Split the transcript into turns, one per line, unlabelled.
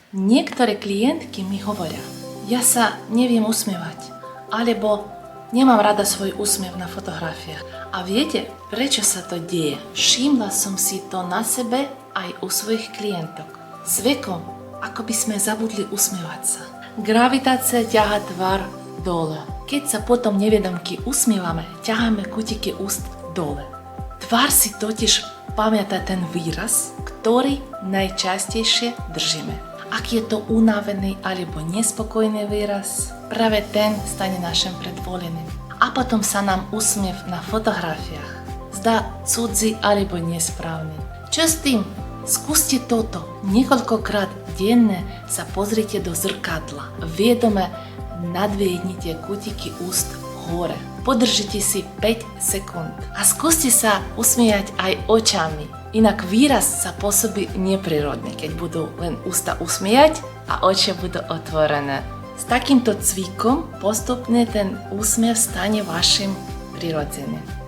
Niektoré klientky mi hovoria, ja sa neviem usmievať, alebo nemám rada svoj úsmev na fotografiách. A viete, prečo sa to deje? Všimla som si to na sebe aj u svojich klientok. S vekom, ako by sme zabudli usmievať sa. Gravitácia ťaha tvár dole. Keď sa potom nevedomky usmievame, ťaháme kutiky úst dole. Tvár si totiž pamätá ten výraz, ktorý najčastejšie držíme. Ak je to unavený alebo nespokojný výraz, práve ten stane našim predvoleným. A potom sa nám úsmev na fotografiách zdá cudzí alebo nesprávny. Čo s tým? Skúste toto. Niekoľkokrát denne sa pozrite do zrkadla. Vedome nadvihnite kutiky úst hore. Podržite si 5 sekúnd a skúste sa usmiať aj očami. Inak výraz sa pôsobí neprirodne, keď budú len ústa usmiať a oči budú otvorené. S takýmto cvikom postupne ten úsmev stane vašim prirodzeným.